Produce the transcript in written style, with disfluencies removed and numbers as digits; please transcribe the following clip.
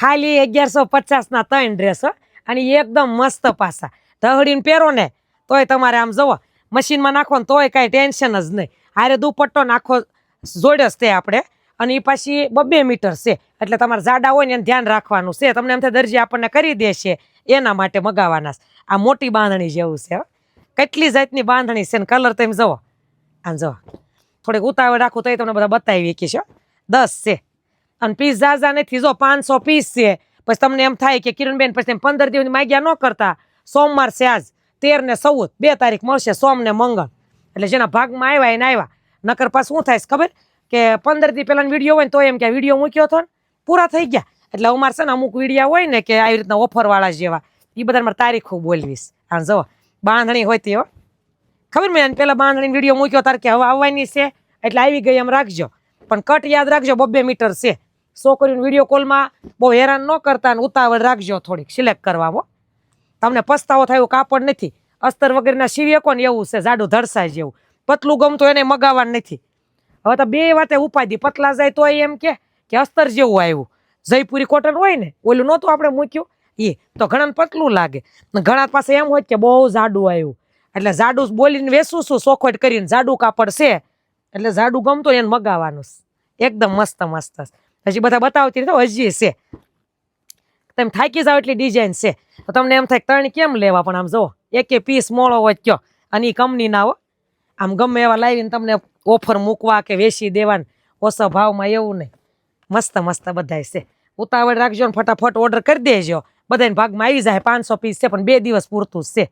ખાલી 1150 3 ડ્રેસ અને એકદમ મસ્ત પાછા ધહડીને પહેરો ને તોય તમારે આમ જવો મશીનમાં નાખો ને તોય કાંઈ ટેન્શન જ નહીં. હારે દુપટ્ટો નાખો જોડે તે આપણે અને એ પાછી 2 મીટર છે એટલે તમારે જાડા હોય ને એને ધ્યાન રાખવાનું છે. તમને એમ થાય દરજી આપણને કરી દેશે એના માટે મગાવવાના. આ મોટી બાંધણી જેવું છે. કેટલી જાતની બાંધણી છે ને કલર તમે જુઓ આમ જુઓ થોડીક ઉતાવળ રાખું તો તમને બધા બતાવી કે 10 છે અને પીસ ઝાઝા નથી. જો 500 પીસ છે. પછી તમને એમ થાય કે કિરણબેન પછી 15 દિવસની માગ્યા ન કરતા. સોમવાર છે આજ 13 ને 14 2 તારીખ મળશે સોમ ને મંગળ એટલે જેના ભાગમાં આવ્યા એને આવ્યા. નકર પાછું શું થાય ખબર કે 15 દી પહેલાનો વિડીયો હોય ને તો એમ કે વિડીયો મૂક્યો હતો ને પૂરા થઈ ગયા. એટલે અમારે છે ને અમુક વિડીયા હોય ને કે આવી રીતના ઓફરવાળા જેવા એ બધા મારે તારીખો બોલવીશ. આમ જો બાંધણી હોય તે ખબર મેં પેલા બાંધણી વિડીયો મૂક્યો તાર કે હવે આવવાની છે એટલે આવી ગઈ એમ રાખજો. પણ કટ યાદ રાખજો 2 મીટર છે. છોકરીઓને વિડીયો કોલમાં બહુ હેરાન ન કરતા ને ઉતાવળ રાખજો થોડીક સિલેક્ટ કરવામાં. તમને પસ્તાવો થાય એવું કાપડ નથી. અસ્તર વગેરેના સીવી શકો ને એવું છે જાડું ધડસાય જેવું. પતલું ગમતું એને મગાવવાનું નથી. હવે તો બે વાતે ઉપાધી પતલા જાય તો એમ કે અસ્તર જેવું આવ્યું. જયપુરી કોટન હોય ને ઓલું નહોતું આપણે મૂક્યું એ તો ઘણાને પતલું લાગે. ઘણા પાસે એમ હોય કે બહુ જાડું આવ્યું એટલે જાડું બોલીને વેસું છું ચોખવટ કરીને જાડું કાપડ છે એટલે જાડું ગમતું એને મગાવવાનું. એકદમ મસ્ત મસ્ત. હજી બધા બતાવતી તો હજી છે. તમે થાકી જાઓ એટલી ડિઝાઇન છે તો તમને એમ થાય 3 કેમ લેવા. પણ આમ જુઓ એકે પીસ મોળો હોય કયો અને એ કંપની ના હો. આમ ગમે એવા લાવીને તમને ઓફર મૂકવા કે વેચી દેવાને ઓછા ભાવમાં એવું નહીં. મસ્ત મસ્ત બધાય છે. ઉતાવળ રાખજો ને ફટાફટ ઓર્ડર કરી દેજો. બધાને ભાગમાં આવી જાય. 500 પીસ છે પણ 2 દિવસ પૂરતું જ છે.